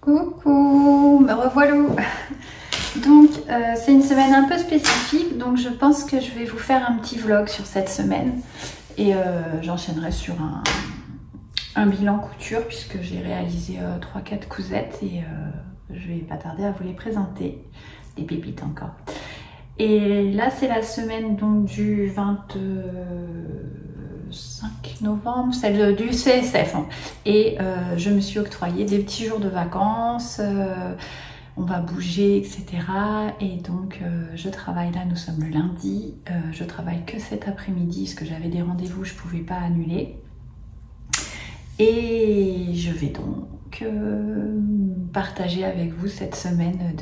Coucou, me revoilà. Donc c'est une semaine un peu spécifique, donc je pense que je vais vous faire un petit vlog sur cette semaine et j'enchaînerai sur un bilan couture puisque j'ai réalisé 3-4 cousettes et je vais pas tarder à vous les présenter, des pépites encore. Et là c'est la semaine donc du 25 novembre, celle du CSF hein. Et je me suis octroyé des petits jours de vacances, on va bouger etc. Et donc je travaille là, nous sommes le lundi, je travaille que cet après-midi parce que j'avais des rendez-vous, je pouvais pas annuler. Et je vais donc partager avec vous cette semaine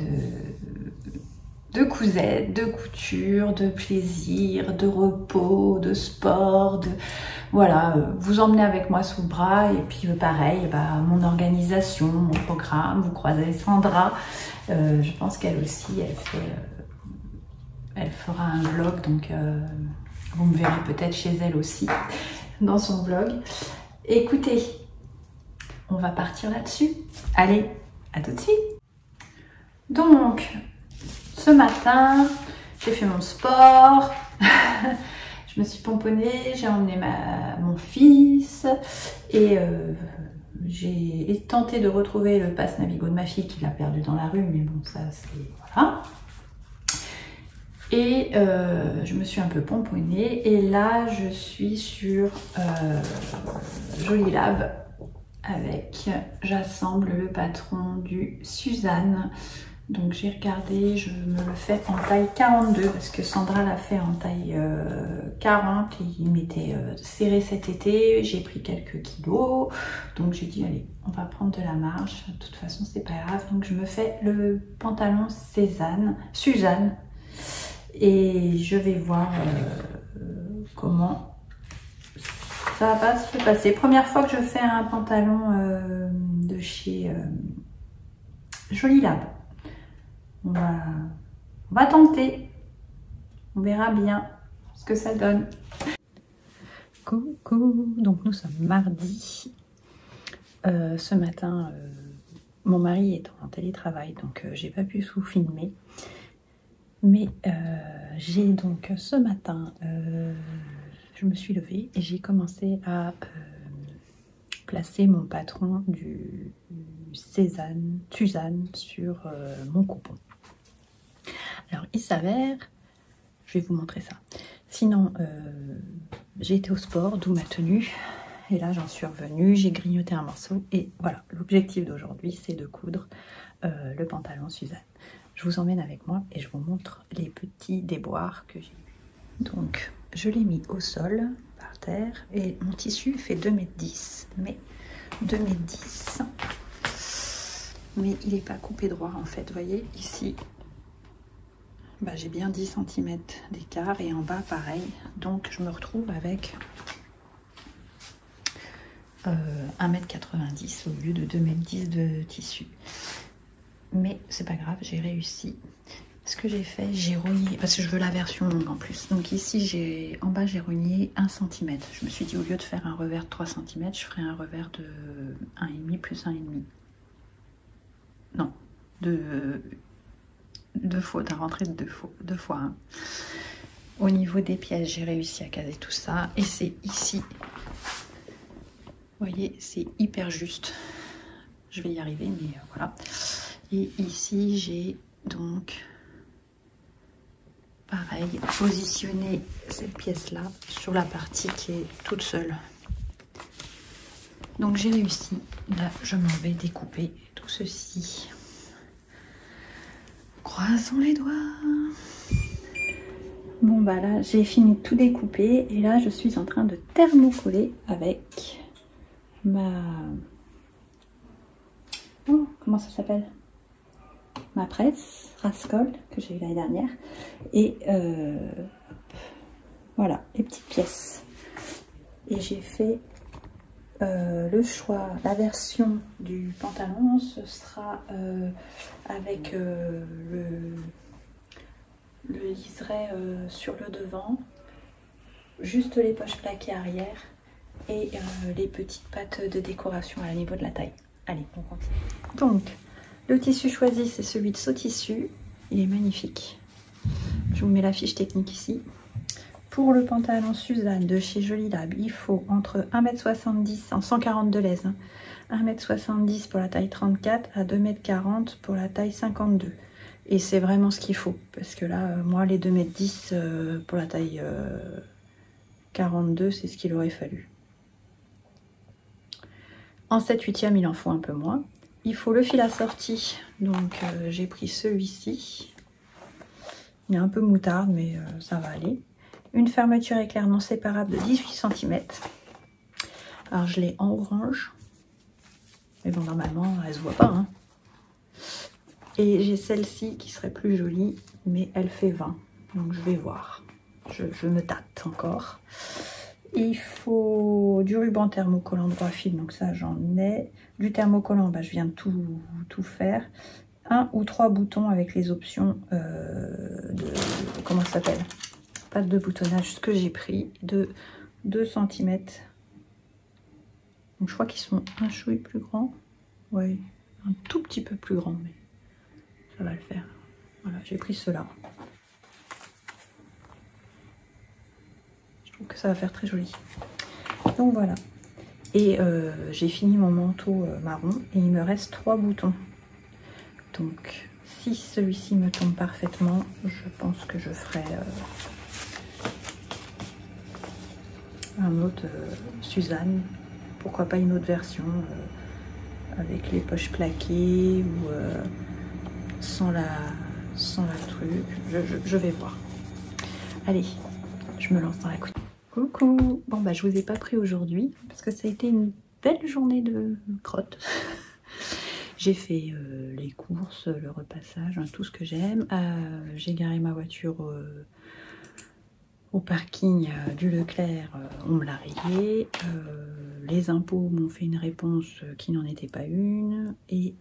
de cousettes, de couture, de plaisir, de repos, de sport, voilà, vous emmenez avec moi sous le bras et puis pareil, mon organisation, mon programme, vous croisez Sandra, je pense qu'elle aussi, elle fera un vlog, donc vous me verrez peut-être chez elle aussi dans son vlog. Écoutez, on va partir là-dessus. Allez, à tout de suite. Donc, ce matin, j'ai fait mon sport, je me suis pomponnée, j'ai emmené mon fils et j'ai tenté de retrouver le pass Navigo de ma fille qui l'a perdu dans la rue, mais bon, ça c'est... voilà. Et je me suis un peu pomponnée et là je suis sur Jolilab avec, j'assemble le patron du Suzanne. Donc j'ai regardé, je me le fais en taille 42 parce que Sandra l'a fait en taille 40 et il m'était serré cet été, j'ai pris quelques kilos, donc j'ai dit allez on va prendre de la marge, de toute façon c'est pas grave. Donc je me fais le pantalon Suzanne et je vais voir comment ça va se passer. Première fois que je fais un pantalon de chez Jolilab. On va tenter, on verra bien ce que ça donne. Coucou, donc nous sommes mardi. Ce matin, mon mari est en télétravail, donc j'ai pas pu vous filmer. Mais j'ai donc ce matin, je me suis levée et j'ai commencé à placer mon patron du Suzanne sur mon coupon. Alors il s'avère, je vais vous montrer ça. Sinon j'ai été au sport, d'où ma tenue. Et là j'en suis revenue, j'ai grignoté un morceau et voilà, l'objectif d'aujourd'hui c'est de coudre le pantalon Suzanne. Je vous emmène avec moi et je vous montre les petits déboires que j'ai eu. Donc je l'ai mis au sol, par terre, et mon tissu fait 2,10 m, mais 2,10 m. Mais il n'est pas coupé droit en fait, vous voyez ici j'ai bien 10 cm d'écart et en bas pareil, donc je me retrouve avec 1,90 m au lieu de 2,10 m de tissu, mais c'est pas grave, j'ai réussi. Ce que j'ai fait, j'ai rogné, parce que je veux la version longue en plus, donc ici en bas j'ai rogné 1 cm. Je me suis dit au lieu de faire un revers de 3 cm, je ferai un revers de 1,5 plus 1,5. Non, deux fois, t'as rentré de deux fois. Hein. Au niveau des pièces, j'ai réussi à caser tout ça. Et c'est ici, vous voyez, c'est hyper juste. Je vais y arriver, mais voilà. Et ici, j'ai donc, pareil, positionné cette pièce-là sur la partie qui est toute seule. Donc j'ai réussi. Là, je m'en vais découper tout ceci. Croisons les doigts. Bon là j'ai fini de tout découper et là je suis en train de thermocoller avec ma... Oh, comment ça s'appelle? Ma presse Rascol que j'ai eu l'année dernière. Et voilà les petites pièces. Et j'ai fait le choix, la version du pantalon, ce sera avec le liseré sur le devant, juste les poches plaquées arrière et les petites pattes de décoration à niveau de la taille. Allez, on continue. Donc, Le tissu choisi, c'est celui de Sotissu. Il est magnifique. Je vous mets la fiche technique ici. Pour le pantalon Suzanne de chez Joli Lab, il faut entre 1,70 m en 142 laises. 1,70 m pour la taille 34 à 2,40 m pour la taille 52. Et c'est vraiment ce qu'il faut. Parce que là, moi, les 2,10 m pour la taille 42, c'est ce qu'il aurait fallu. En 7/8e, il en faut un peu moins. Il faut le fil assorti. Donc, j'ai pris celui-ci. Il est un peu moutarde, mais ça va aller. Une fermeture éclair non séparable de 18 cm. Alors, je l'ai en orange. Mais bon, normalement, elle se voit pas. Hein. Et j'ai celle-ci qui serait plus jolie, mais elle fait 20. Donc, je vais voir. Je me tâte encore. Il faut du ruban thermocollant droit fil, donc ça j'en ai. Du thermocollant, bah, je viens de tout faire. 1 ou 3 boutons avec les options de... Comment ça s'appelle? Pas de boutonnage, ce que j'ai pris, de 2 cm. Donc je crois qu'ils sont un chouï plus grands. Oui, un tout petit peu plus grand, mais ça va le faire. Voilà, j'ai pris cela. Que ça va faire très joli. Donc voilà. Et j'ai fini mon manteau marron et il me reste 3 boutons. Donc si celui-ci me tombe parfaitement, je pense que je ferai un autre Suzanne. Pourquoi pas une autre version avec les poches plaquées ou sans la truc. Je vais voir. Allez, je me lance dans la couture. Coucou. Bon bah je vous ai pas pris aujourd'hui parce que ça a été une belle journée de crotte. J'ai fait les courses, le repassage, hein, tout ce que j'aime. J'ai garé ma voiture au parking du Leclerc, on me l'a rayé. Les impôts m'ont fait une réponse qui n'en était pas une. Et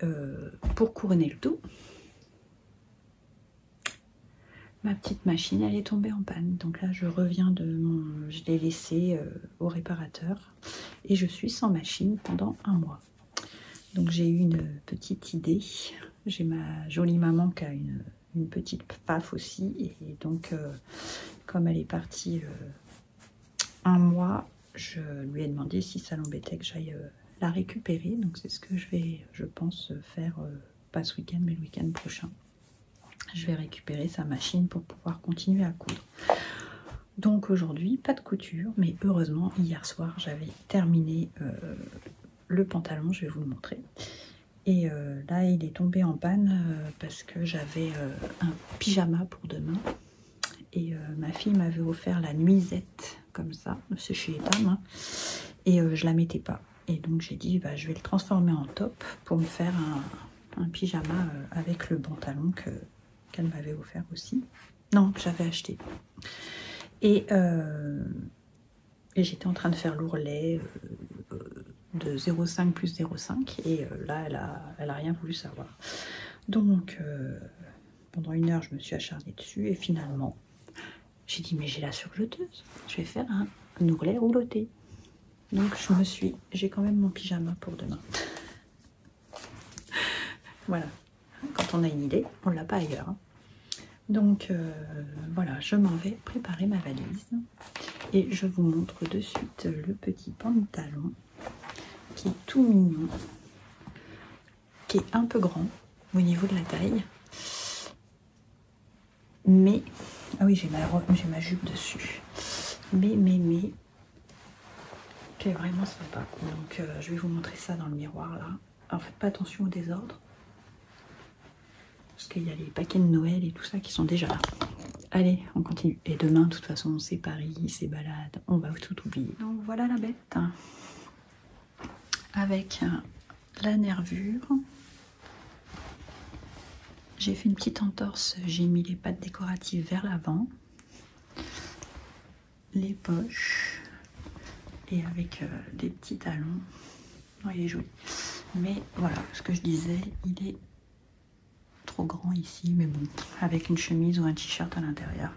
pour couronner le tout, ma petite machine, elle est tombée en panne. Donc là, je reviens de mon... Je l'ai laissée au réparateur. Et je suis sans machine pendant 1 mois. Donc j'ai eu une petite idée. J'ai ma jolie maman qui a une petite paf aussi. Et donc, comme elle est partie 1 mois, je lui ai demandé si ça l'embêtait que j'aille la récupérer. Donc c'est ce que je vais, je pense, faire, pas ce week-end, mais le week-end prochain. Je vais récupérer sa machine pour pouvoir continuer à coudre. Donc aujourd'hui, pas de couture, mais heureusement, hier soir, j'avais terminé le pantalon, je vais vous le montrer. Et là, il est tombé en panne parce que j'avais un pyjama pour demain. Et ma fille m'avait offert la nuisette, comme ça, c'est chez Etam, hein, et je la mettais pas. Et donc j'ai dit, bah, je vais le transformer en top pour me faire un pyjama avec le pantalon qu'elle m'avait offert aussi. Non, que j'avais acheté. Et j'étais en train de faire l'ourlet de 0,5 plus 0,5. Et là, elle a rien voulu savoir. Donc, pendant 1 heure, je me suis acharnée dessus. Et finalement, j'ai dit, mais j'ai la surjeteuse. Je vais faire un ourlet rouloté. Donc, j'ai quand même mon pyjama pour demain. Voilà. Quand on a une idée, on ne l'a pas ailleurs. Hein. Donc voilà, je m'en vais préparer ma valise et je vous montre de suite le petit pantalon qui est tout mignon, qui est un peu grand au niveau de la taille, mais ah oui, j'ai ma jupe dessus, mais qui est vraiment sympa. Donc je vais vous montrer ça dans le miroir là. Alors faites pas attention au désordre. Parce qu'il y a les paquets de Noël et tout ça qui sont déjà là. Allez, on continue. Et demain, de toute façon, c'est Paris, c'est balade. On va tout oublier. Donc voilà la bête. Avec la nervure. J'ai fait une petite entorse. J'ai mis les pattes décoratives vers l'avant. Les poches. Et avec des petits talons. Oh, il est joli. Mais voilà, ce que je disais, il est trop grand ici, mais bon, avec une chemise ou un t-shirt à l'intérieur,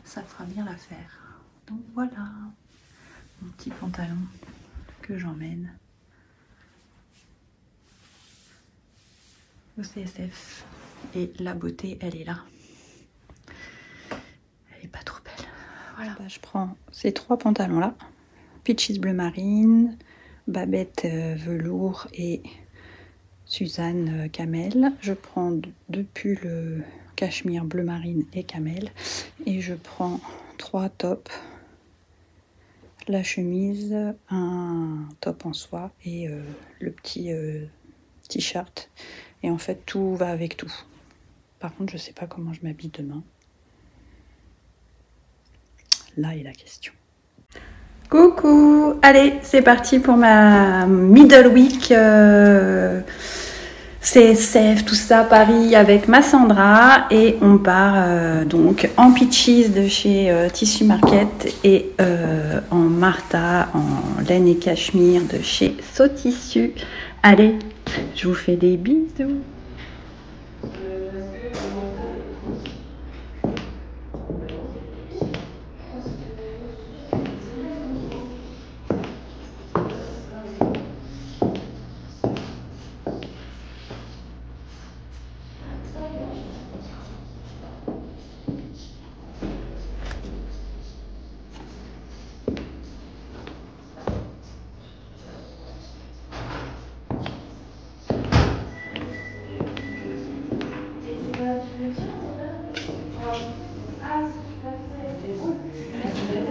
ça fera bien l'affaire. Donc voilà, mon petit pantalon que j'emmène. au CSF. Et la beauté, elle est là. Elle est pas trop belle. Voilà. Bah, je prends ces 3 pantalons-là. Peaches bleu marine, Babette velours et Suzanne camel. Je prends 2 pulls cachemire bleu marine et camel. Et je prends 3 tops. La chemise, un top en soie et le petit t-shirt. Et en fait, tout va avec tout. Par contre, je sais pas comment je m'habille demain. Là est la question. Coucou! Allez, c'est parti pour ma middle week. CSF, tout ça, Paris avec ma Sandra. Et on part donc en Peaches de chez Tissu Market et en Martha, en laine et cachemire de chez So Tissu. Allez, je vous fais des bisous.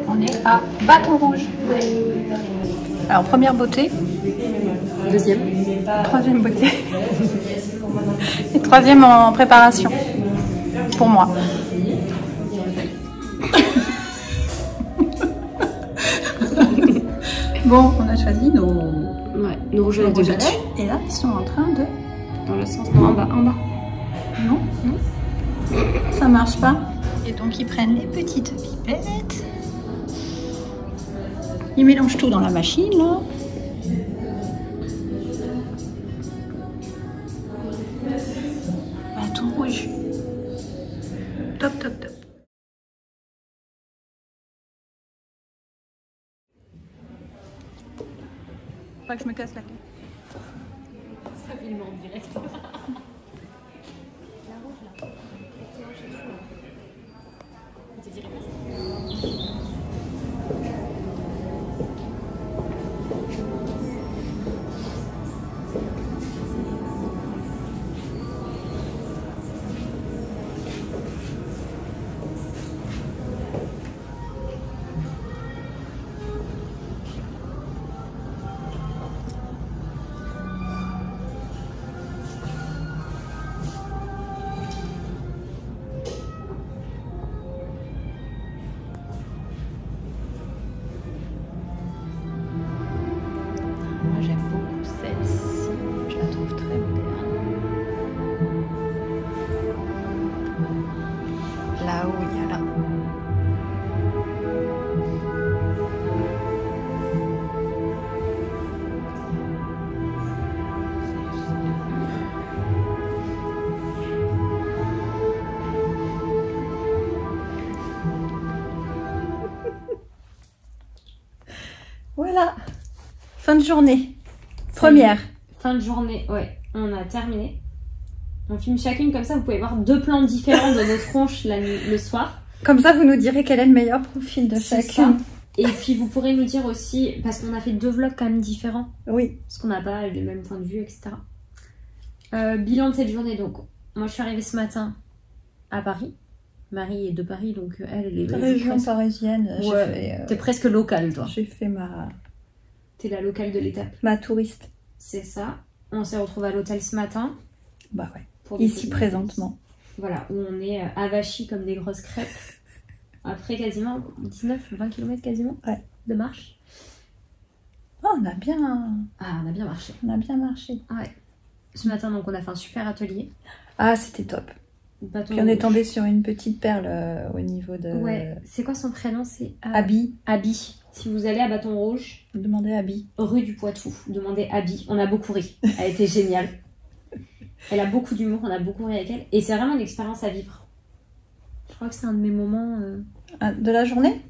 On est à Bâton Rouge. Alors, première beauté. Deuxième. Troisième beauté. Et troisième en préparation. Pour moi. Bon, on a choisi nos rouges à lèvres de Gucci. Et là, ils sont en train de... Dans le sens, non, en bas. Non, ça marche pas. Et donc, ils prennent les petites pipettes. Ils mélangent tout dans la machine, là. Bâton rouge. Top, top, top. Pas que je me casse la gueule. Ça filme en direct. J'aime beaucoup celle-ci, je la trouve très moderne. Là-haut, il y a là. Voilà, fin de journée. Première. Fin de journée, ouais, on a terminé. On filme chacune comme ça, vous pouvez voir 2 plans différents de nos tronches le soir. Comme ça, vous nous direz quel est le meilleur profil de chacune. Et puis vous pourrez nous dire aussi, parce qu'on a fait 2 vlogs quand même différents. Oui. Parce qu'on n'a pas le même point de vue, etc. Bilan de cette journée, donc moi je suis arrivée ce matin à Paris. Marie est de Paris, donc elle est région parisienne. Ouais, t'es presque locale, toi. J'ai fait ma... T'es la locale de l'étape. Ma touriste. C'est ça. On s'est retrouvés à l'hôtel ce matin. Bah ouais. Ici présentement. Voilà, où on est avachis comme des grosses crêpes. Après quasiment 19-20 km quasiment de marche. Oh, on a bien... Ah, on a bien marché. On a bien marché. Ah ouais. Ce matin, donc, on a fait un super atelier. Ah, c'était top. Bâton Puis on est rouge. tombé sur une petite perle au niveau de... Ouais, c'est quoi son prénom? C'est Abby. Abby. Si vous allez à Bâton Rouge, demandez Abby. Rue du Poitou, demandez Abby. On a beaucoup ri. Elle était géniale. Elle a beaucoup d'humour, on a beaucoup ri avec elle. Et c'est vraiment une expérience à vivre. Je crois que c'est un de mes moments... De la journée?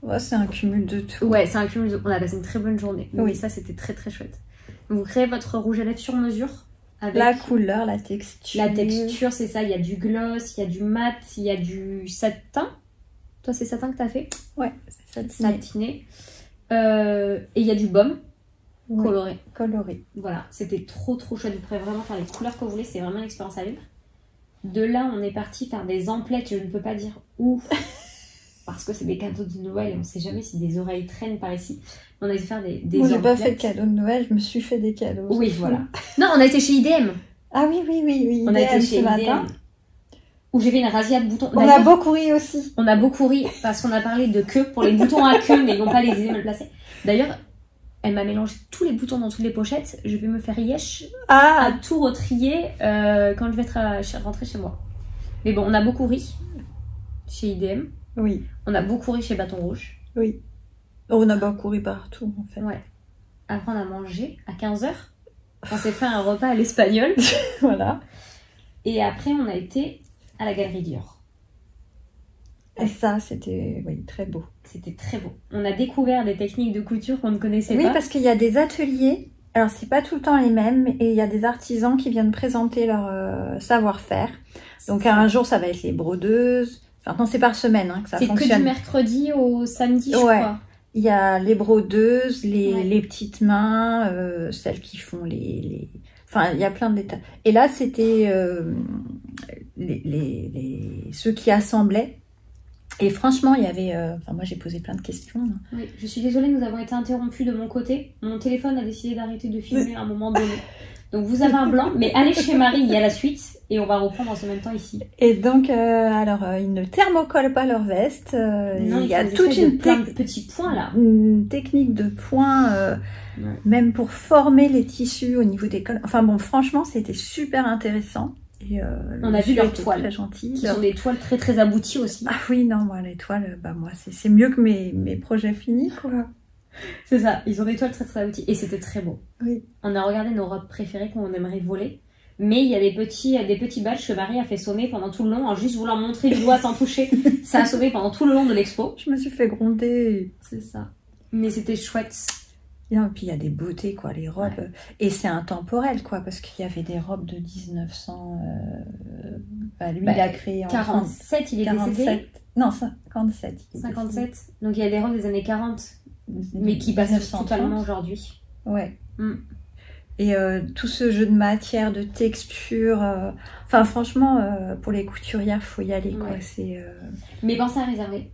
Ouais, c'est un cumul de tout. Ouais, c'est un cumul de... On a passé une très bonne journée. Oui. Mais ça, c'était très très chouette. Vous créez votre rouge à lèvres sur mesure avec la couleur, la texture. la texture, c'est ça. Il y a du gloss, il y a du mat, il y a du satin. Toi, c'est satin que t'as fait? Ouais, c'est ça. Satiné. Et il y a du baume Ouais, coloré. coloré. Voilà, c'était trop chouette. Vous pouvez vraiment faire les couleurs que vous voulez, c'est vraiment une expérience à vivre. De là, on est parti faire des emplettes, je ne peux pas dire où, parce que c'est des cadeaux de Noël et on ne sait jamais si des oreilles traînent par ici. On a été faire des Moi, j'ai pas emplettes. fait de cadeau de Noël, je me suis fait des cadeaux. Oui, voilà. Non, on a été chez IDM. Ah oui. On a été IDM chez ce matin. IDM. Où j'ai fait une razzia de boutons. On a D'ailleurs, beaucoup ri aussi. on a beaucoup ri parce qu'on a parlé de queue pour les boutons à queue, mais ils n'ont pas les idées mal placés. D'ailleurs, elle m'a mélangé tous les boutons dans toutes les pochettes. Je vais me faire yesh à Ah, tout retrier quand je vais rentrer chez moi. Mais bon, on a beaucoup ri chez IDM. oui, On a beaucoup ri chez Bâton Rouge. oui. On a beaucoup ri partout, en fait. Ouais. Après, on a mangé à 15h. On s'est fait un repas à l'espagnol. Voilà. Et après, on a été à la Galerie Dior. Et ça, c'était très beau. C'était très beau. On a découvert des techniques de couture qu'on ne connaissait Oui, pas. parce qu'il y a des ateliers. Alors, c'est pas tout le temps les mêmes. Et il y a des artisans qui viennent présenter leur savoir-faire. Donc, un jour, ça va être les brodeuses. Enfin, non, c'est par semaine que ça c'est que fonctionne. du mercredi au samedi, je Ouais. crois. Il y a les brodeuses, Ouais. les petites mains, celles qui font Enfin, il y a plein d'états. Et là, c'était ceux qui assemblaient. Et franchement, il y avait... Enfin, moi, j'ai posé plein de questions. Là. Oui, je suis désolée, nous avons été interrompus de mon côté. Mon téléphone a décidé d'arrêter de filmer à un moment donné. Donc vous avez un blanc, mais allez chez Marie, il y a la suite. Et on va reprendre en ce même temps ici. Et donc, ils ne thermocollent pas leur veste. Non, il y a faut des toute espèces de une, plein de petits points là. une technique de point, Ouais. même pour former les tissus au niveau des cols. Enfin bon, franchement, c'était super intéressant. Et, On a vu leurs était toiles, très gentil. qui sont des toiles très abouties aussi. Ah oui, non, moi, les toiles, moi, c'est mieux que mes projets finis, quoi. C'est ça, ils ont des toiles très abouties. Et c'était très beau. Oui. On a regardé nos robes préférées qu'on aimerait voler. Mais il y a des petits badges que Marie a fait sonner pendant tout le long, en juste voulant montrer du doigt sans toucher. Ça a sonné pendant tout le long de l'expo. Je me suis fait gronder. C'est ça. Mais c'était chouette. Et puis, il y a des beautés, quoi, les robes. Ouais. Et c'est intemporel, quoi, parce qu'il y avait des robes de 1900... lui, Bah, il a créé en 47, il est 47. décédé. Non, 57. il est 57. Donc il y a des robes des années 40, mais qui passent 1930. totalement aujourd'hui. Ouais. Mm. Et tout ce jeu de matière, de texture... Enfin, franchement, pour les couturières, faut y aller, quoi. Ouais. C'est... Mais pensez à réserver.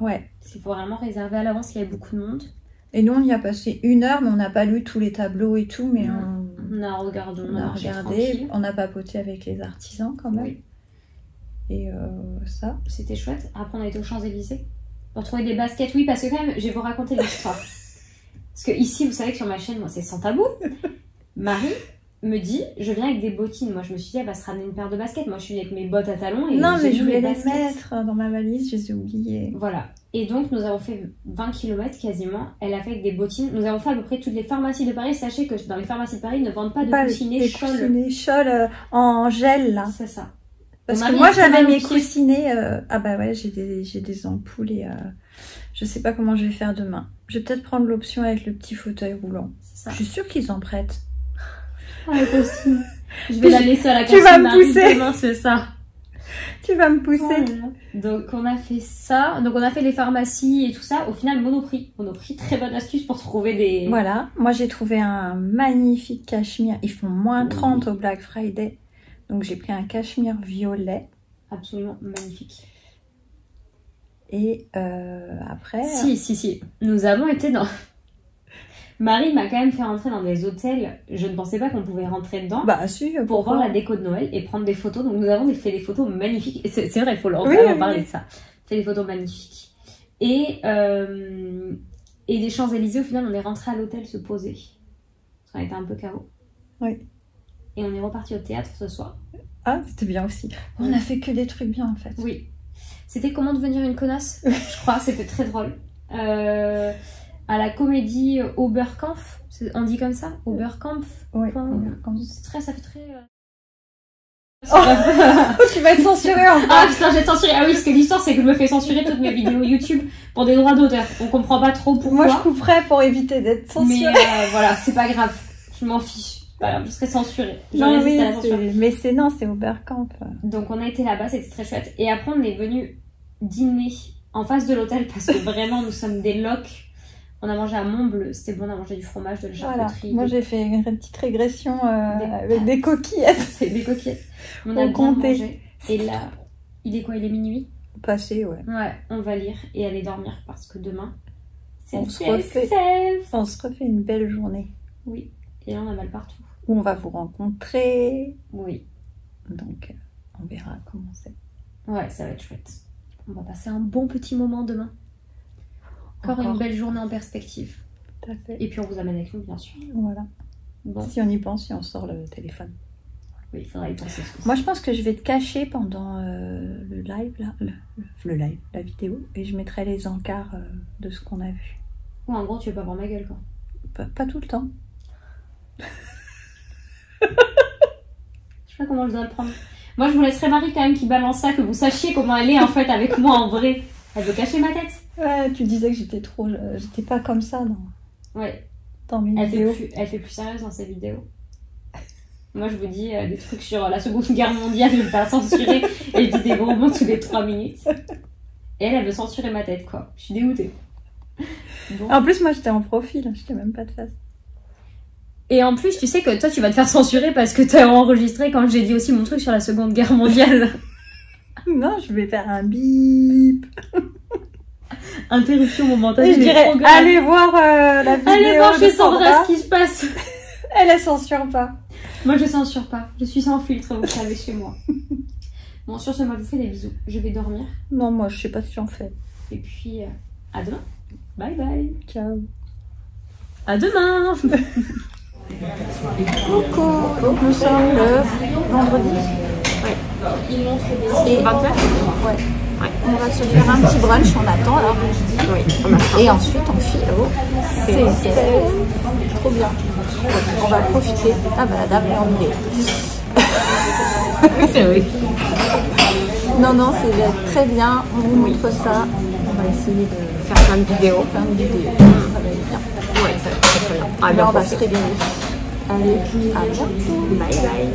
Ouais. Il faut vraiment réserver à l'avance, il y a beaucoup de monde. Et nous, on y a passé 1 heure, mais on n'a pas lu tous les tableaux et tout, mais Non. on On a regardé, a marché regardé, tranquille. on a papoté avec les artisans quand même. Oui. Et ça. C'était chouette. Après, on a été aux Champs-Élysées pour trouver des baskets. Oui, parce que quand même, je vais vous raconter l'histoire. Parce que ici, vous savez que sur ma chaîne, moi, c'est sans tabou. Marie me dit, je viens avec des bottines. Moi, je me suis dit, elle va se ramener une paire de baskets. Moi, je suis venue avec mes bottes à talons. Et Non, j'ai mais vu je voulais les baskets. mettre dans ma valise, je les ai oubliées. Voilà. Et donc, nous avons fait 20 km quasiment. Elle a fait avec des bottines. Nous avons fait à peu près toutes les pharmacies de Paris. Sachez que dans les pharmacies de Paris, ils ne vendent pas de coussinets les Scholl. coussinets Scholl en gel, là. C'est ça. Parce Marie que moi, a très mal j'avais aux mes pieds. coussinets... Ah bah ouais, j'ai des ampoules et... je sais pas comment je vais faire demain. Je vais peut-être prendre l'option avec le petit fauteuil roulant. C'est ça. Je suis sûre qu'ils en prêtent. Ah, la costume. Je vais la laisser à la Tu costume vas me Marie pousser. demain, c'est ça. Tu vas me pousser. Oh là là. Donc on a fait ça, donc on a fait les pharmacies et tout ça. Au final, Monoprix, très bonne astuce pour trouver des... Voilà, moi j'ai trouvé un magnifique cachemire. Ils font moins 30 au Black Friday. Donc j'ai pris un cachemire violet. Absolument magnifique. Et après... Si. Nous avons été dans... Marie m'a quand même fait rentrer dans des hôtels. Je ne pensais pas qu'on pouvait rentrer dedans. Bah si, Pour voir la déco de Noël et prendre des photos. Donc nous avons fait des photos magnifiques. Et c'est vrai, il faut leur Oui, vraiment oui, parler oui. de ça. Fait des photos magnifiques. Et des Champs-Élysées, au final, on est rentré à l'hôtel se poser. Parce qu'on était un peu KO. Oui. Et on est reparti au théâtre ce soir. Ah, c'était bien aussi. On a fait que des trucs bien en fait. Oui. C'était Comment devenir une connasse, je crois. C'était très drôle. À la comédie Oberkampf. On dit comme ça Oberkampf. Oui. C'est très, ça fait très... Tu vas être censurée encore. Ah putain, j'ai censuré. Ah oui, parce que l'histoire, c'est que je me fais censurer toutes mes vidéos YouTube pour des droits d'auteur. On comprend pas trop pourquoi. Moi je couperais pour éviter d'être Mais censurée. voilà, c'est pas grave. Je m'en fiche. Voilà, je serais censurée. Je Non, résiste oui, à la censure. mais c'est non, c'est Oberkamp. Donc on a été là-bas, c'était très chouette. Et après on est venu dîner en face de l'hôtel parce que vraiment nous sommes des locs. On a mangé à Montbleu, c'était bon, on a mangé du fromage, de la Voilà. charcuterie. Moi, j'ai fait une petite régression Des avec des coquillettes. C'est des coquillettes. On a Au bien comté. mangé. Et là, il est quoi? Il est minuit? Passé, ouais. Ouais, on va lire et aller dormir parce que demain, c'est On le se refait. CSF. On se refait une belle journée Oui, et là on a mal partout. où on va vous rencontrer. Oui, Donc, on verra comment c'est. ouais, ça va être chouette. On va passer un bon petit moment demain. Encore une belle journée en perspective. Tout à fait. Et puis on vous amène avec nous, bien sûr. Voilà. Bon, Si on y pense, si on sort le téléphone. oui, il faudra y penser. Moi, je pense que je vais te cacher pendant le live, là, le live, la vidéo, et je mettrai les encarts de ce qu'on a vu. Ouais, en gros, tu veux pas voir ma gueule, quoi. Pas tout le temps. Je sais pas comment je dois le prendre. Moi, je vous laisserai Marie quand même qui balance ça, que vous sachiez comment elle est en fait avec moi en vrai. Elle veut cacher ma tête. Ouais, tu disais que j'étais trop... J'étais pas comme ça Ouais, dans mes elle vidéos. fait plus sérieuse dans ses vidéos. Moi, je vous dis des trucs sur la Seconde Guerre mondiale, je vais me faire censurer. Elle dit des gros mots tous les 3 minutes. Et elle veut censurer ma tête, quoi. Je suis dégoûtée. Bon. En plus, moi, j'étais en profil, j'étais même pas de face. Et en plus, tu sais que toi, tu vas te faire censurer parce que t'as enregistré quand j'ai dit aussi mon truc sur la Seconde Guerre mondiale. Non, je vais faire un bip. Interruption momentanée. Et je dirais, allez voir la vidéo Allez voir chez de Sandra ce qui se passe. Elle censure pas. Moi, je censure pas. Je suis sans filtre, vous savez, chez moi. Bon, sur ce, moi, je vous fais des bisous. Je vais dormir. Non, moi, je sais pas si j'en fais. Et puis, à demain. Bye bye. Ciao. À demain. Coucou. Donc, nous sommes le vendredi. Et 29. ouais. On va se faire un petit brunch, on attend là. Oui, Et ensuite on file au CSF. Trop bien. On va profiter. Ah bah la dame est ennuyée. c'est vrai. Non, non, c'est très bien. On vous montre ça. On va essayer de Faire plein de vidéos. faire une vidéo. Ça va être bien. Oui, ça va être très bien. Ah, Là, on va se régaler. Allez, à bientôt. Bye bye.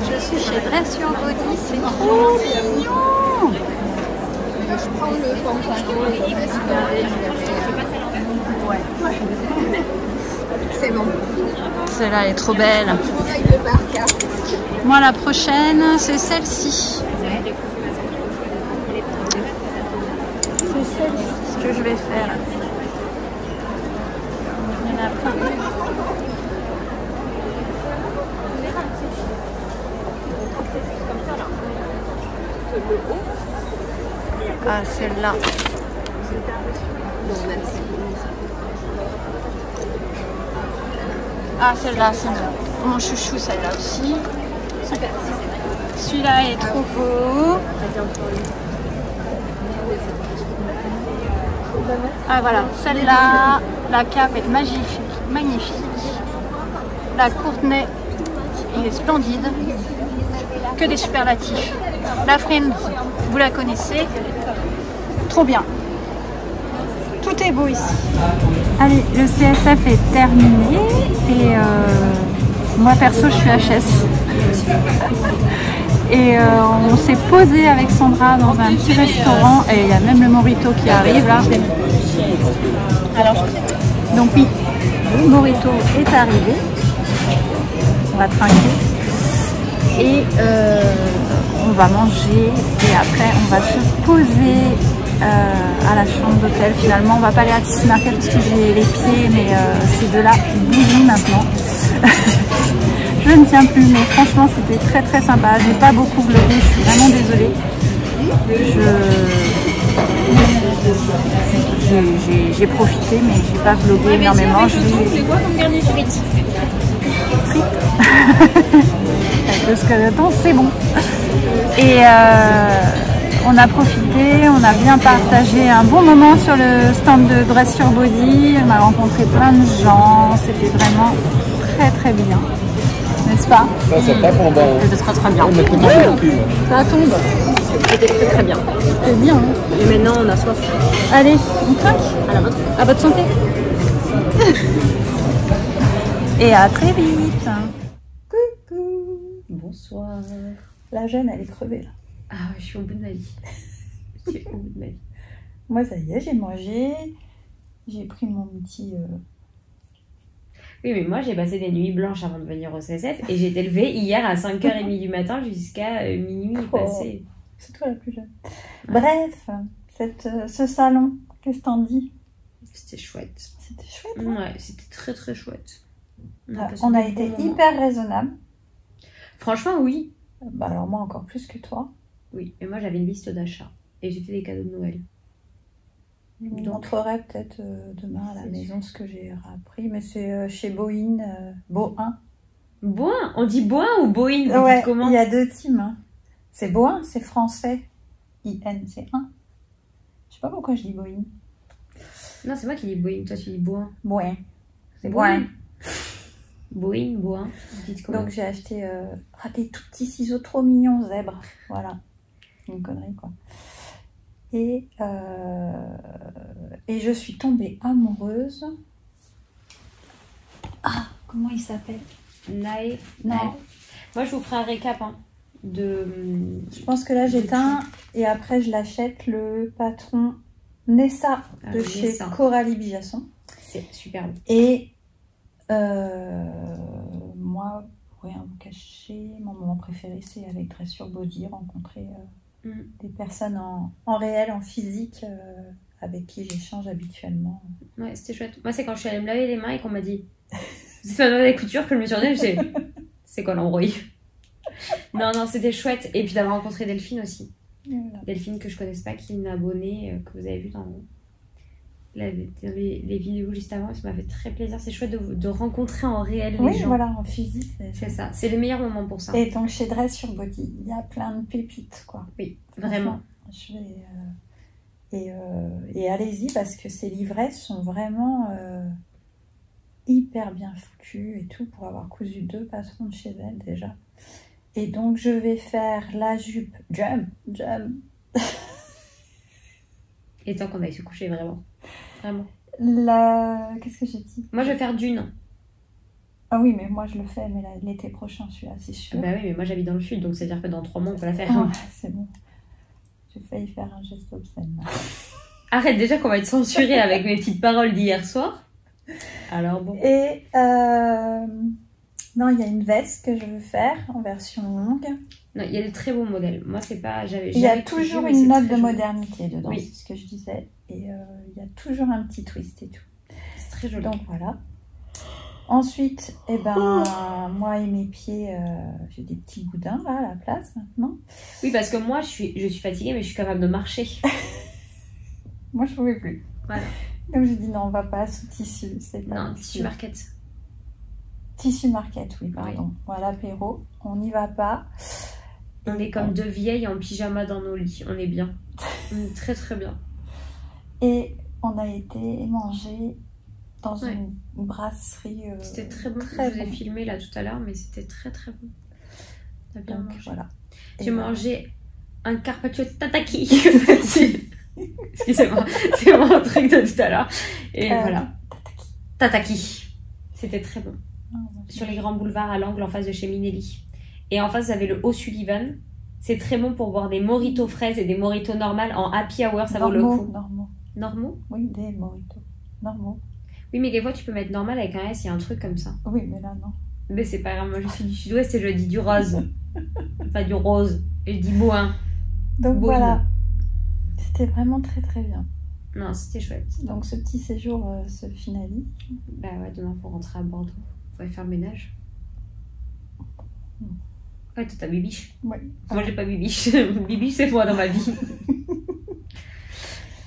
Je suis chez Dress Your Body, c'est trop mignon. Je prends le pantalon et il reste ouais. C'est bon. Celle-là est trop belle. Chandail de Barca. Moi, la prochaine, c'est celle-ci. C'est celle-ci que je vais faire. Il y en a plein. Ah, celle-là. Ah, celle-là, c'est mon chouchou, celle-là aussi. Celui-là est trop beau. Ah, voilà, celle-là, la cape est magnifique. La courtenay, il est splendide. Que des superlatifs. La Friends, vous la connaissez. Trop bien. Tout est beau ici. Allez, le CSF est terminé et moi perso je suis HS. Et on s'est posé avec Sandra dans un petit restaurant et il y a même le Morito qui arrive là. Alors, donc oui, le Morito est arrivé. On va trinquer. Et on va manger et après on va se poser à la chambre d'hôtel. Finalement on va pas aller à Kiss Market parce que j'ai les pieds, mais ces deux là bougent maintenant. Je ne tiens plus, mais franchement c'était très très sympa. J'ai pas beaucoup vlogué, je suis vraiment désolée. J'ai profité, mais j'ai pas vlogué énormément. Avec le skeleton, c'est bon. Et On a profité, on a bien partagé un bon moment sur le stand de Dress Your Body. On a rencontré plein de gens, c'était vraiment très très bien. N'est-ce pas? Ça, c'est pas tombant. C'était très très bien. Ça tombe. C'était très très bien. C'était bien. Hein. Et maintenant, on a soif. Allez, on trinque. À la vôtre. À votre santé. Et à très vite. Coucou. Bonsoir. La jeune, elle est crevée là. Ah, je suis au bout de ma vie. Je suis au bout de ma vie. Moi, ça y est, j'ai mangé. J'ai pris mon petit... Oui, mais moi, j'ai passé des nuits blanches avant de venir au CSF et j'ai été levée hier à 5h30 du matin jusqu'à minuit passé. C'est toi la plus jeune. Ouais. Bref, ce salon, qu'est-ce que t'en dis? C'était chouette. C'était chouette. Hein, ouais, c'était très très chouette. On a été hyper raisonnable. Franchement, oui. Bah alors moi encore plus que toi. Oui, mais moi j'avais une liste d'achats et j'ai fait des cadeaux de Noël. Je vous montrerai peut-être demain à la maison ce que j'ai appris, mais c'est chez Boin. Boin. Boin? On dit Boin ou Boin? Ouais, comment? Il y a deux teams. Hein. C'est Boin, c'est français. IN, c'est 1. Je sais pas pourquoi je dis Boin. Non, c'est moi qui dis Boin, toi tu dis Boin. Boin. C'est Boin. Boin, Boin. Donc j'ai acheté des tout petits ciseaux trop mignons, zèbre. Voilà. Une connerie quoi. Et je suis tombée amoureuse. Ah, comment il s'appelle? Nae. Non. Moi, je vous ferai un récap Je pense que là, j'éteins et après, je l'achète le patron Nessa de chez Nessa. Coralie Bijasson. C'est superbe. Et moi, pour rien vous cacher, mon moment préféré, c'est avec Dress Your Body, rencontrer... des personnes en réel, en physique, avec qui j'échange habituellement. Ouais, c'était chouette. Moi, c'est quand je suis allée me laver les mains et qu'on m'a dit c'est pas dans les coutures que je me suis rendue, c'est quoi l'embrouille? Non, c'était chouette. Et puis d'avoir rencontré Delphine aussi. Voilà. Delphine que je connaisse pas, qui est une abonnée que vous avez vue dans les vidéos juste avant. Ça m'a fait très plaisir. C'est chouette de rencontrer en réel les gens. Oui, voilà, en physique. C'est ça. C'est le meilleur moment pour ça. Et donc chez Dress Your Body, il y a plein de pépites, quoi. Oui, vraiment. Je vais, et allez-y parce que ces livresses sont vraiment hyper bien foutues et tout pour avoir cousu 2 patrons de chez elle déjà. Et donc je vais faire la jupe jump. Et tant qu'on aille se coucher, vraiment. Qu'est-ce que j'ai dit? Moi, je vais faire Dune. Ah oui, mais moi, je le fais, mais l'été prochain, celui-là, c'est sûr. Bah oui, mais moi, j'habite dans le sud, donc c'est-à-dire que dans 3 mois, on peut la faire. Oh, c'est bon. J'ai failli faire un geste obscène. Arrête, déjà qu'on va être censuré avec mes petites paroles d'hier soir. Alors bon. Et non, il y a une veste que je veux faire en version longue. Non, il y a de très beaux modèles. Moi, c'est pas... Il y a toujours une note de modernité dedans, oui. C'est ce que je disais. Et il y a toujours un petit twist et tout. C'est très joli. Donc voilà. Ensuite, moi et mes pieds, j'ai des petits boudins là à la place maintenant. Oui, parce que moi, je suis fatiguée, mais je suis capable de marcher. Moi, je pouvais plus. Voilà. Donc j'ai dit non, on va pas sous tissu. Non, tissu market. Tissu market, oui, pardon. Oui. Voilà, l'apéro, on n'y va pas. On est comme 2 vieilles en pyjama dans nos lits. On est bien. On est très très bien. Et on a été manger dans une brasserie. C'était très bon. Je vous ai filmé là tout à l'heure, mais c'était très très bon. On a bien donc, mangé. Voilà. J'ai mangé un carpaccio tataki. Excusez-moi, c'est mon truc de tout à l'heure. Et voilà. Tataki. C'était très bon. Sur les grands boulevards à l'angle en face de chez Minelli. Et en face, vous avez le O'Sullivan. C'est très bon pour boire des mojitos fraises et des mojitos normales en happy hour. Ça vaut le coup. Normaux? Oui, des mojitos. Normaux. Oui, mais des fois, tu peux mettre normal avec un S. Il y a un truc comme ça. Oui, mais là, non. Mais c'est pas grave. Moi, je suis du sud-ouest et je dis du rose. Enfin, du rose. Et je dis boin. Donc voilà. C'était vraiment très très bien. Non, c'était chouette. Donc ce petit séjour se finalise. Bah ouais, demain, faut rentrer à Bordeaux. Faut aller faire le ménage. Ouais, toi, t'as Bibiche. Oui. Moi, j'ai pas Bibiche. Bibiche, c'est moi dans ma vie.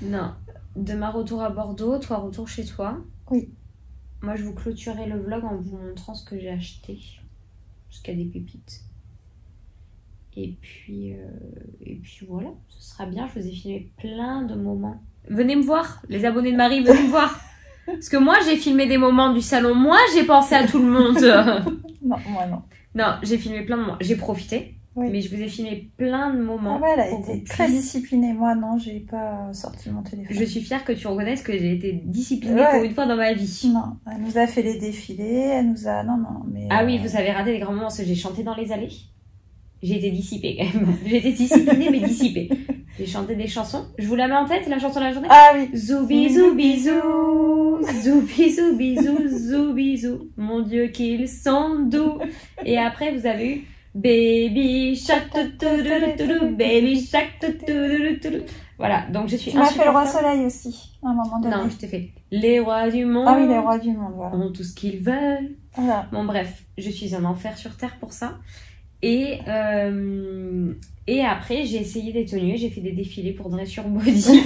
Non. Demain, retour à Bordeaux. Toi, retour chez toi. Oui. Moi, je vous clôturerai le vlog en vous montrant ce que j'ai acheté. Jusqu'à des pépites. Et puis voilà, ce sera bien. Je vous ai filmé plein de moments. Venez me voir, les abonnés de Marie, venez me voir. Parce que moi, j'ai filmé des moments du salon. Moi, j'ai pensé à tout le monde. Non, moi non. Non, j'ai filmé plein de moments. J'ai profité. Oui. Mais je vous ai filmé plein de moments. Ah ouais, elle a pour été qu'on très puisse- disciplinée. Moi, non, j'ai pas sorti mon téléphone. Je suis fière que tu reconnaisses que j'ai été disciplinée Ouais. pour une fois dans ma vie. Non, elle nous a fait les défilés, elle nous a... Non, mais... Ah oui, vous avez raté les grands moments parce que j'ai chanté dans les allées. J'ai été dissipée quand même. J'ai été disciplinée mais dissipée. J'ai chanté des chansons. Je vous la mets en tête, la chanson de la journée. Ah oui. Zoubi zoubi zou, zoubi zoubi zou, zoubi zou. Mon Dieu qu'ils sont doux. Et après vous avez eu Baby Shark, Baby Shark, voilà. Donc je suis Tu m'as fait le roi insupportable. soleil aussi, à un moment donné. Non, je t'ai fait les rois du monde. Ah oui, les rois du monde, voilà. Ont tout ce qu'ils veulent. Voilà. Bon bref, je suis un enfer sur terre pour ça. Et après, j'ai essayé des tenues, j'ai fait des défilés pour Dressure Body.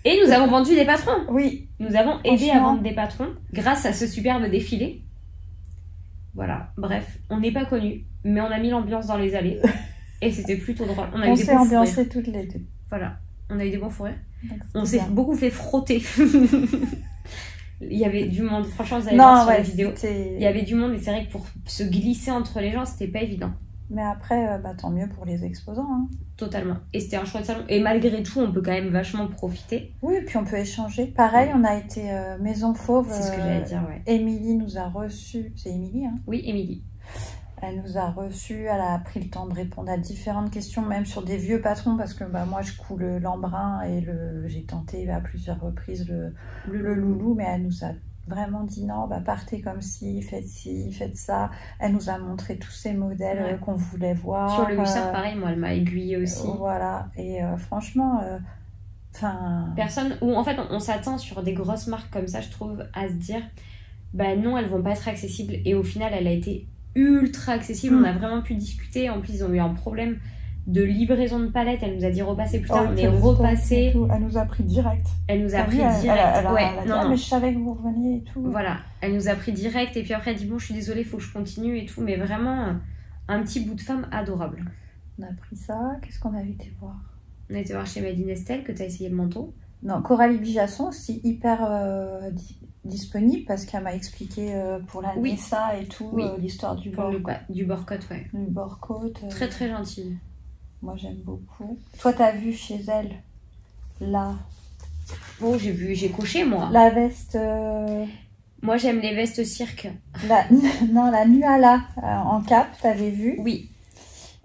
Et nous avons vendu des patrons. Oui, Nous avons aidé à Franchement. vendre des patrons grâce à ce superbe défilé. Voilà, bref, on n'est pas connus, mais on a mis l'ambiance dans les allées. Et c'était plutôt drôle. On a eu on des s'est bons fous rires. ambiancés toutes les deux. Voilà, on a eu des bons fous rires. Donc, On c'était s'est bien. beaucoup fait frotter. Il y avait du monde, franchement, vous allez Non, voir sur ouais, la vidéo. c'était... Il y avait du monde et c'est vrai que pour se glisser entre les gens, c'était pas évident. Mais après, bah, tant mieux pour les exposants. Hein. Totalement. Et c'était un choix de salon. Et malgré tout, on peut quand même vachement profiter. Oui, et puis on peut échanger. Pareil, on a été Maison Fauve. C'est ce que j'allais dire, ouais. Émilie nous a reçus. C'est Émilie, hein. Oui, Émilie. Elle nous a reçus, elle a pris le temps de répondre à différentes questions, même sur des vieux patrons, parce que bah, moi je coule l'embrun et j'ai tenté à plusieurs reprises le loulou, mais elle nous a vraiment dit non, bah, partez comme ci, faites ça. Elle nous a montré tous ces modèles Ouais. qu'on voulait voir. Sur le hussard, pareil, moi, elle m'a aiguillée aussi. Voilà, et franchement, enfin... Personne, ou en fait, on s'attend sur des grosses marques comme ça, je trouve, à se dire, bah non, elles vont pas être accessibles. Et au final, elle a été ultra accessible. On a vraiment pu discuter. En plus, ils ont eu un problème de livraison de palettes. Elle nous a dit repasser plus tard. On est repassé. Elle nous a pris direct. Elle nous a T'as pris vu, elle direct. a Ouais, dit, non, ah, non. mais je savais que vous reveniez et tout. Voilà, elle nous a pris direct. Et puis après, elle dit bon, je suis désolée, faut que je continue et tout. Mais vraiment, un petit bout de femme adorable. On a pris ça. Qu'est-ce qu'on avait été voir? On a été voir chez Madine Estelle que tu as essayé le manteau. Non, Coralie Bigasson aussi hyper disponible parce qu'elle m'a expliqué pour la Oui. Nessa et tout, Oui. l'histoire du Pour bord, du bord-côte, ouais. du bord-côte. Très très gentille. Moi j'aime beaucoup. Toi t'as vu chez elle Oh, j'ai coché moi. la veste, Moi j'aime les vestes cirque. non la Nuala en cap, t'avais vu. Oui.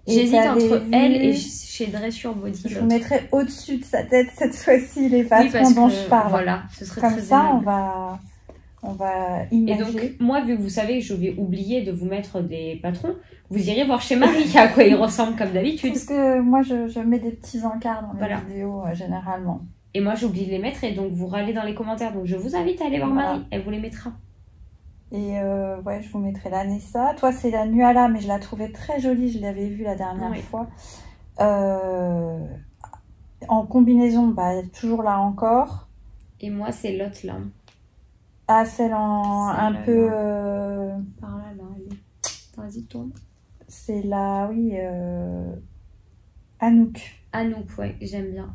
Et J'hésite t'avais entre vu- elle et chez Dressure Body. Je l'autre. vous mettrai au-dessus de sa tête cette fois-ci les Oui, patrons parce dont que, je parle. voilà, ce serait Comme très ça aimable. on va Et imager. donc, moi, vu que vous savez que je vais oublier de vous mettre des patrons, vous irez voir chez Marie à quoi ils ressemblent comme d'habitude. Parce que moi je mets des petits encarts dans les Voilà. vidéos généralement. Et moi, j'oublie de les mettre et donc vous râlez dans les commentaires. Donc, je vous invite à aller voir Voilà. Marie, elle vous les mettra. Et ouais, je vous mettrai la Nessa. Toi, c'est la Nuala, mais je la trouvais très jolie. Je l'avais vue la dernière Oui. fois. En combinaison, bah, toujours là encore. Et moi, c'est l'autre là. Ah, celle en un Celle-là, peu... Par là, elle est. Vas-y, tourne. c'est la, oui, Anouk. Anouk, ouais, j'aime bien.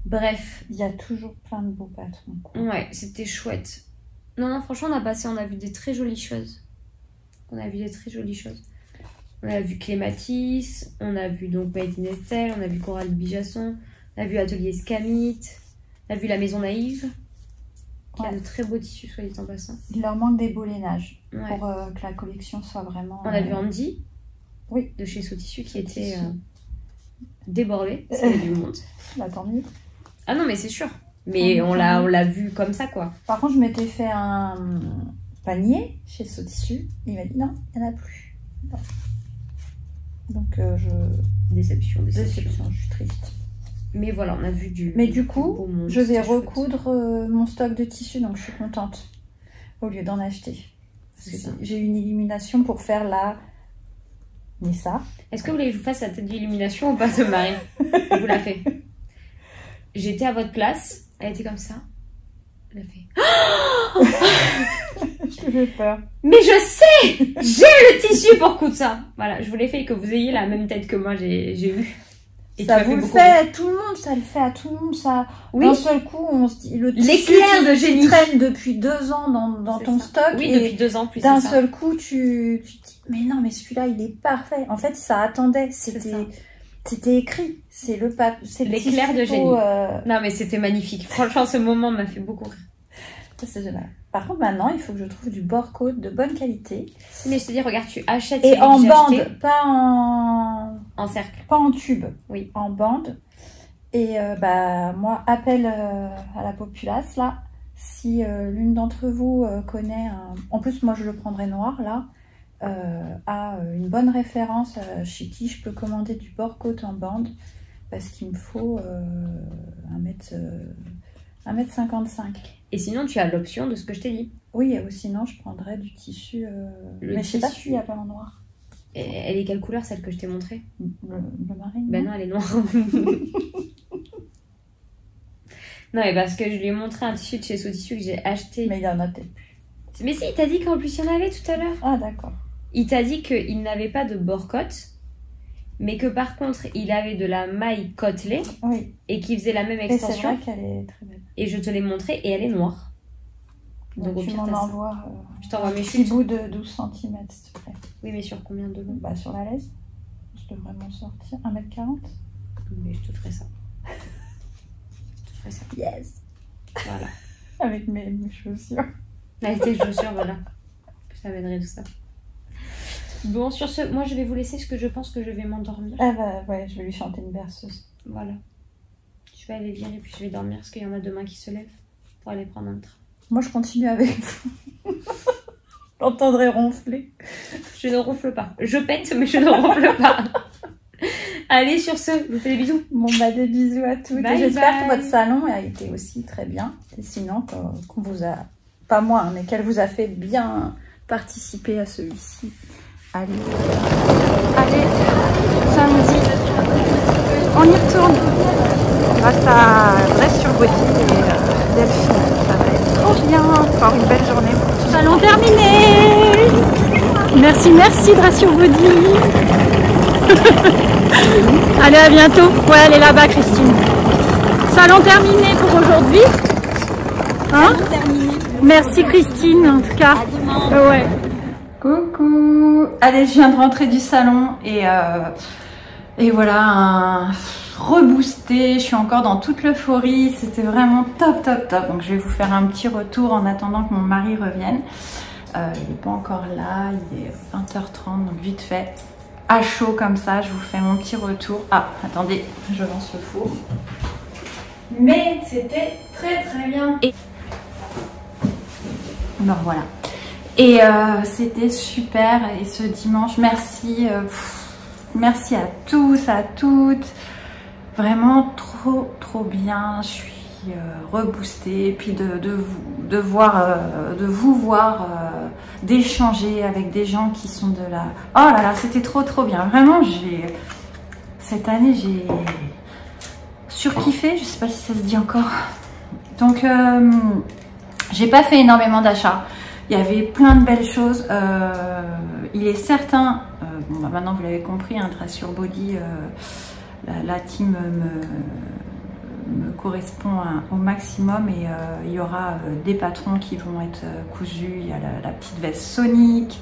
Bref, Il y a toujours plein de beaux patrons, quoi. ouais, c'était chouette. Non, franchement, on a vu des très jolies choses. On a vu Clématis, on a vu donc Madine Estelle, on a vu Coralie Bigasson, on a vu Atelier Scamit, on a vu la Maison Naïve, qui a Ouais. de très beaux tissus, soit dit en passant. Il leur manque des beaux lainages Ouais. pour que la collection soit vraiment... On a vu Andy, oui. de chez Sotissu, qui était Sotissu. débordé, parce qu'il y avait du monde. Bah, tant mieux. Ah non, mais c'est sûr. Mais on l'a vu comme ça, quoi. Par contre, je m'étais fait un panier chez Sotissu. Il m'a dit non, il n'y en a plus. Non. Donc, Déception. déception, je suis triste. Mais voilà, on a vu du... Mais du beau coup, monde, je vais c'était chouette. recoudre mon stock de tissus, donc je suis contente. Au lieu d'en acheter. Parce C'est que ça. j'ai une illumination pour faire la Nessa. Est-ce que vous voulez que je vous fasse la tête d'illumination ou pas de Marie? Je vous la fais. J'étais à votre place, elle était comme ça. Elle a fait... J'ai peur. Mais je sais, j'ai le tissu pour coudre ça. Voilà, je voulais faire que vous ayez la même tête que moi j'ai eu. Et ça tu vous m'as le beaucoup fait, tout le monde, ça le fait à tout le monde, ça. Oui. D'un seul coup, on se dit, le tissu L'éclair de qui génie. traîne depuis 2 ans dans C'est ton ça. stock. Oui, et depuis 2 ans plus. d'un c'est ça. seul coup, tu te dis, mais non, mais celui-là, il est parfait. En fait, ça attendait. ça. C'était écrit. C'est le L'éclair de tissu génie. plutôt, Non, mais c'était magnifique. Franchement, ce moment m'a fait beaucoup rire. c'est génial. Par contre, maintenant, il faut que je trouve du bord-côte de bonne qualité. Mais je te dis, regarde, tu achètes Et celui en que j'ai bande, acheté pas en cercle. pas en tube. Oui. En bande. Et moi, appel à la populace, là. Si l'une d'entre vous connaît un... En plus, moi, je le prendrai noir, là. A une bonne référence chez qui je peux commander du bord-côte en bande. Parce qu'il me faut 1m55. Et sinon, tu as l'option de ce que je t'ai dit. Oui, ou sinon, je prendrais du tissu... mais je sais pas tissu. s'il n'y a pas en noir. Et elle est quelle couleur, celle que je t'ai montrée? Le marine. Ben non, elle est noire. Non, mais parce que je lui ai montré un tissu de chez Sotissu que j'ai acheté. Mais il y en a peut-être. Mais si, il t'a dit qu'en plus il y en avait tout à l'heure. Ah, d'accord. Il t'a dit qu'il n'avait pas de bord-côte, mais que par contre, il avait de la maille côtelée Oui. et qu'il faisait la même Et c'est extension. vrai qu'elle est très belle. Et je te l'ai montrée et elle est noire. Donc, au tu pire, m'en t'as ça. envoies Je t'envoie mes un petit chutes. bout de 12 cm, s'il te plaît. Oui, mais sur combien de long? Bah, sur la laisse. Je devrais m'en sortir. 1m40. Mais je te ferai ça. Je te ferai ça. Yes. Voilà. Avec mes chaussures. Avec tes chaussures, voilà. Ça m'aiderait tout ça. Bon, sur ce, moi je vais vous laisser parce que je pense que je vais m'endormir. Ah bah ouais, je vais lui chanter une berceuse. Voilà. Je vais aller virer puis je vais dormir parce qu'il y en a demain qui se lèvent pour aller prendre un train. Moi, je continue avec vous. J'entendrai ronfler. Je ne ronfle pas. Je pète, mais je ne ronfle pas. Allez, sur ce, je vous fais des bisous. Bon, bah, des bisous à toutes. Bye J'espère que bye. votre salon a été aussi très bien. Et sinon, qu'on vous a, pas moi, hein, mais qu'elle vous a fait bien participer à celui-ci. Allez. Allez, samedi, on y retourne grâce à Dress-sur-Body et Delphine. Ça va être trop bien, encore une belle journée. Salon terminé. Merci, merci Dress-sur-Body. Allez, à bientôt. Ouais, elle est là-bas, Christine. Salon terminé pour aujourd'hui. Hein? Merci Christine, en tout cas. À demain. Ouais. Coucou. Allez, je viens de rentrer du salon et voilà, un reboosté. Je suis encore dans toute l'euphorie. C'était vraiment top, top, top. Donc, je vais vous faire un petit retour en attendant que mon mari revienne. Il n'est pas encore là. Il est 20h30, donc vite fait. À chaud comme ça, je vous fais mon petit retour. Ah, attendez, je lance le four. Mais c'était très, très bien. Et bon, voilà. Et c'était super. Et ce dimanche, merci. Merci à tous, à toutes. Vraiment trop, trop bien. Je suis reboostée. Et puis de vous voir, d'échanger avec des gens qui sont de là. Oh là là, c'était trop, trop bien. Vraiment, cette année, j'ai surkiffé. Je sais pas si ça se dit encore. Donc, j'ai pas fait énormément d'achats. Il y avait plein de belles choses. Il est certain, bon, bah maintenant vous l'avez compris, hein, Dress-sur-Body, la team me correspond au maximum et il y aura des patrons qui vont être cousus. Il y a la petite veste Sonic.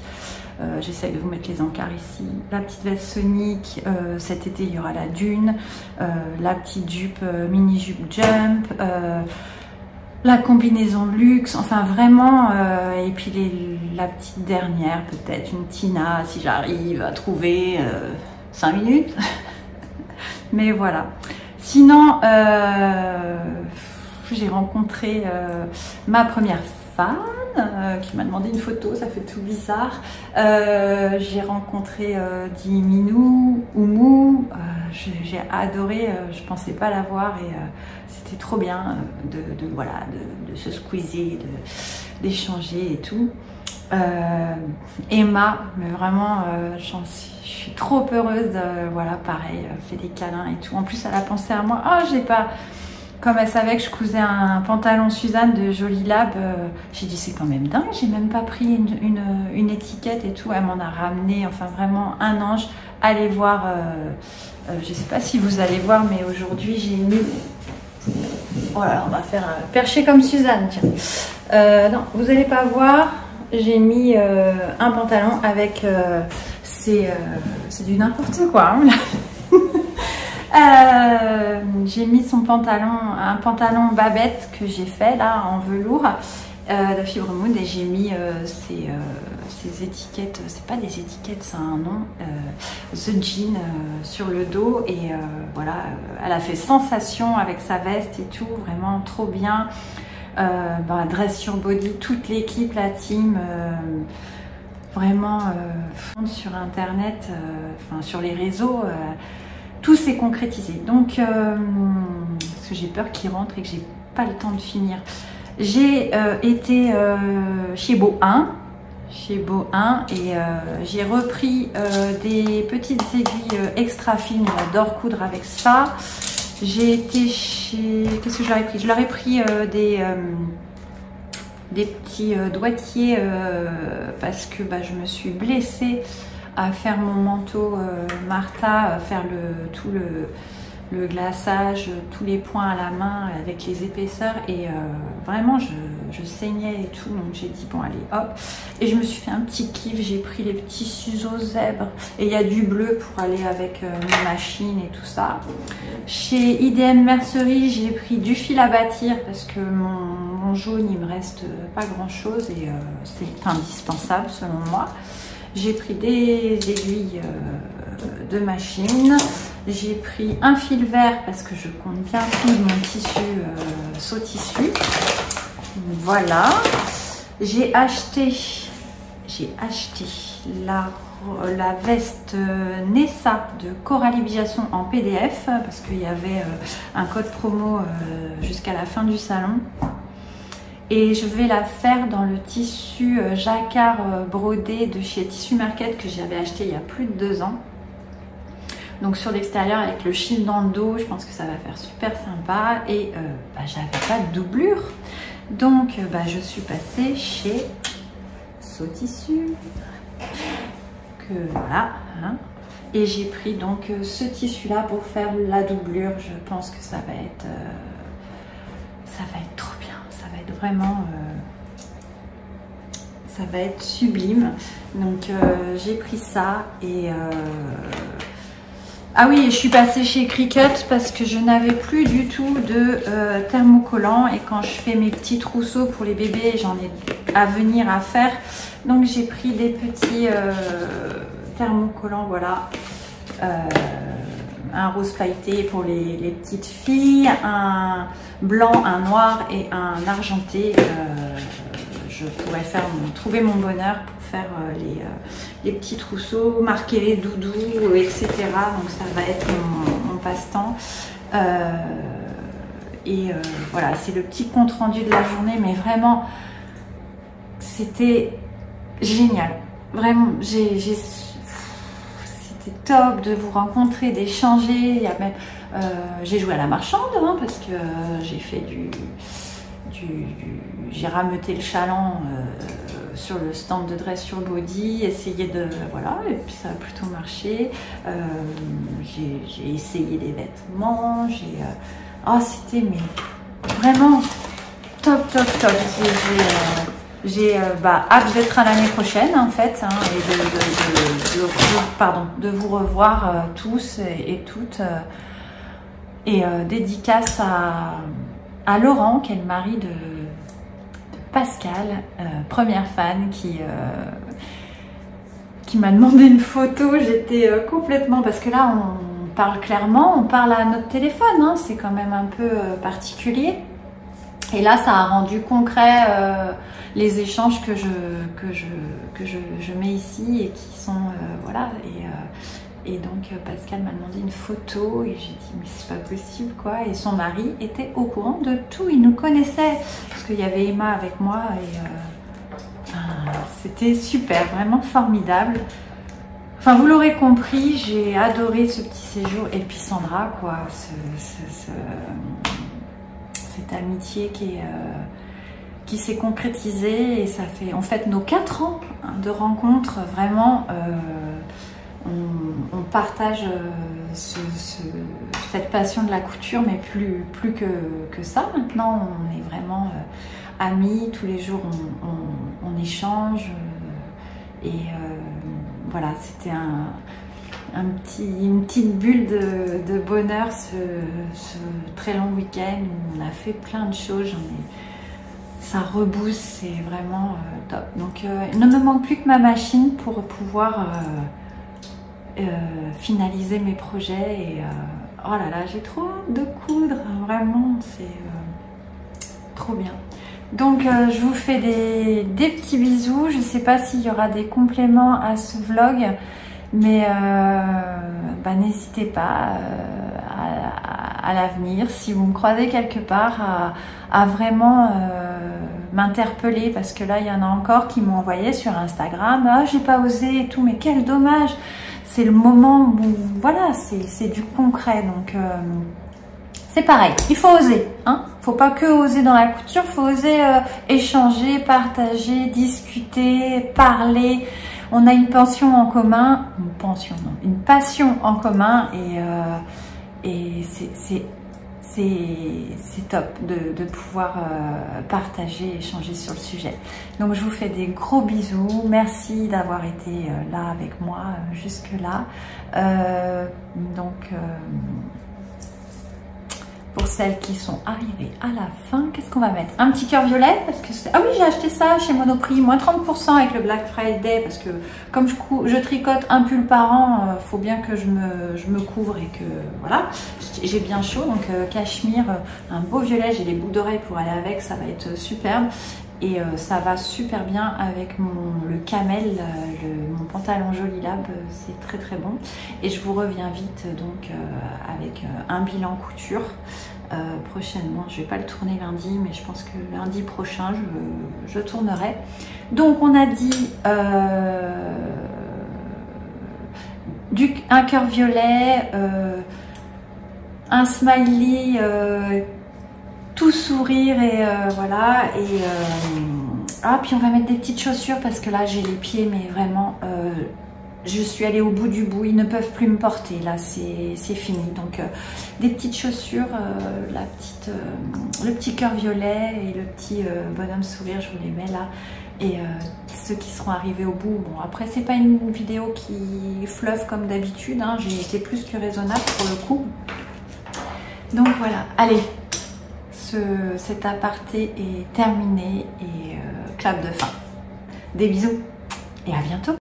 J'essaye de vous mettre les encarts ici. La petite veste Sonic. Cet été, il y aura la Dune. La petite jupe, mini jupe Jump. La combinaison luxe, enfin vraiment, et puis la petite dernière, peut-être une Tina, si j'arrive à trouver 5 minutes. Mais voilà. Sinon, j'ai rencontré ma première fan qui m'a demandé une photo, ça fait tout bizarre. J'ai rencontré Diminou, Oumou, j'ai adoré, je pensais pas la voir et c'était trop bien de se squeezer, d'échanger et tout. Emma, mais vraiment, je suis trop heureuse, voilà, pareil, fait des câlins et tout. En plus, elle a pensé à moi. Oh, comme elle savait que je cousais un pantalon Suzanne de Jolie Lab, j'ai dit c'est quand même dingue, j'ai même pas pris une étiquette et tout. Elle m'en a ramené, enfin vraiment un ange. Allez voir, je sais pas si vous allez voir, mais aujourd'hui j'ai mis... Voilà, on va faire percher comme Suzanne, tiens. Non, vous allez pas voir, j'ai mis un pantalon avec... c'est du n'importe quoi, hein. J'ai mis son pantalon, un pantalon Babette que j'ai fait là en velours de Fibre Mood, et j'ai mis ces étiquettes, c'est pas des étiquettes, ça a un nom, The Jean sur le dos, et voilà, elle a fait sensation avec sa veste et tout, vraiment trop bien. Dress sur body, toute l'équipe, la team, vraiment sur internet, enfin sur les réseaux. Tout s'est concrétisé. Donc, parce que j'ai peur qu'il rentre et que j'ai pas le temps de finir. J'ai été chez Beau 1, et j'ai repris des petites aiguilles extra fines. J'adore coudre avec ça. J'ai été chez... Qu'est-ce que je leur ai pris? Je leur ai pris des petits doigtiers parce que je me suis blessée à faire mon manteau Martha, faire tout le glaçage, tous les points à la main avec les épaisseurs, et vraiment je saignais et tout, donc j'ai dit bon allez hop, et je me suis fait un petit kiff, j'ai pris les petits ciseaux zèbres, et il y a du bleu pour aller avec mes machines et tout ça. Chez IDM Mercerie, j'ai pris du fil à bâtir parce que mon jaune il me reste pas grand chose, et c'est indispensable selon moi. J'ai pris des aiguilles de machine, j'ai pris un fil vert parce que je compte bien coudre mon tissu saut tissu. Voilà, j'ai acheté la veste Nessa de Coralie Bigasson en PDF parce qu'il y avait un code promo jusqu'à la fin du salon. Et je vais la faire dans le tissu jacquard brodé de chez Tissu Market que j'avais acheté il y a plus de 2 ans. Donc sur l'extérieur avec le chine dans le dos, je pense que ça va faire super sympa. Et j'avais pas de doublure. Donc je suis passée chez Saut Tissu. Que voilà. Hein. Et j'ai pris donc ce tissu là pour faire la doublure. Je pense que ça va être trop bien. Ça va être vraiment... ça va être sublime. Donc j'ai pris ça et... Ah oui, et je suis passée chez Cricut parce que je n'avais plus du tout de thermocollant, et quand je fais mes petits trousseaux pour les bébés, j'en ai à venir à faire. Donc j'ai pris des petits thermocollants, voilà. Un rose pailleté pour les petites filles, un blanc, un noir et un argenté. Je pourrais trouver mon bonheur pour faire les petits trousseaux, marquer les doudous, etc. Donc ça va être mon passe-temps. Voilà, c'est le petit compte rendu de la journée, mais vraiment, c'était génial. Vraiment, c'était top de vous rencontrer, d'échanger. Il y a même, j'ai joué à la marchande hein, parce que j'ai fait j'ai rameuté le chaland sur le stand de dress sur body, essayé de... Voilà, et puis ça a plutôt marché. J'ai essayé des vêtements, c'était vraiment top. J'ai hâte d'être à l'année prochaine en fait, hein, et de vous revoir tous et toutes. Dédicace à Laurent, qui est le mari de Pascal, première fan, qui m'a demandé une photo. J'étais complètement... Parce que là, on parle clairement, on parle à notre téléphone, hein, c'est quand même un peu particulier. Et là, ça a rendu concret les échanges que je mets ici et qui sont... voilà, et donc Pascal m'a demandé une photo et j'ai dit mais c'est pas possible quoi, et son mari était au courant de tout, il nous connaissait parce qu'il y avait Emma avec moi et c'était super, vraiment formidable. Enfin vous l'aurez compris, j'ai adoré ce petit séjour, et puis Sandra quoi, cette amitié qui s'est concrétisée, et ça fait en fait nos 4 ans hein, de rencontres. Vraiment, on partage cette passion de la couture, mais plus que ça. Maintenant, on est vraiment amis, tous les jours on échange, et voilà, c'était une petite bulle de bonheur ce très long week-end où on a fait plein de choses. Ça rebooste, c'est vraiment top. Donc il ne me manque plus que ma machine pour pouvoir finaliser mes projets, et oh là là, j'ai trop hâte de coudre, vraiment, c'est trop bien. Donc je vous fais des petits bisous. Je ne sais pas s'il y aura des compléments à ce vlog, mais bah, n'hésitez pas à l'avenir, si vous me croisez quelque part, à vraiment m'interpeller, parce que là il y en a encore qui m'ont envoyé sur Instagram, ah j'ai pas osé et tout, mais quel dommage. C'est le moment où, voilà, c'est du concret, donc c'est pareil, il faut oser, hein. Faut pas que oser dans la couture, faut oser échanger, partager, discuter, parler. On a une passion en commun, une passion en commun, et c'est top de pouvoir partager, échanger sur le sujet. Donc je vous fais des gros bisous, merci d'avoir été là avec moi jusque là. Pour celles qui sont arrivées à la fin, qu'est-ce qu'on va mettre? Un petit cœur violet, parce que ah oui, j'ai acheté ça chez Monoprix, moins 30% avec le Black Friday, parce que comme je tricote un pull par an, faut bien que je me couvre, et que voilà, j'ai bien chaud. Donc cachemire, un beau violet, j'ai les boucles d'oreilles pour aller avec, ça va être superbe. Et ça va super bien avec le camel, mon pantalon Joli Lab, c'est très très bon. Et je vous reviens vite donc avec un bilan couture prochainement. Je vais pas le tourner lundi, mais je pense que lundi prochain je tournerai. Donc on a dit un cœur violet, un smiley tout sourire, et voilà, et ah, puis on va mettre des petites chaussures, parce que là j'ai les pieds, mais vraiment je suis allée au bout du bout, ils ne peuvent plus me porter, là c'est fini. Donc des petites chaussures, le petit cœur violet et le petit bonhomme sourire, je vous les mets là. Et ceux qui seront arrivés au bout, bon après c'est pas une vidéo qui fleuve comme d'habitude, hein, j'ai été plus que raisonnable pour le coup. Donc voilà, allez, cet aparté est terminé, et clap de fin. Des bisous et à bientôt.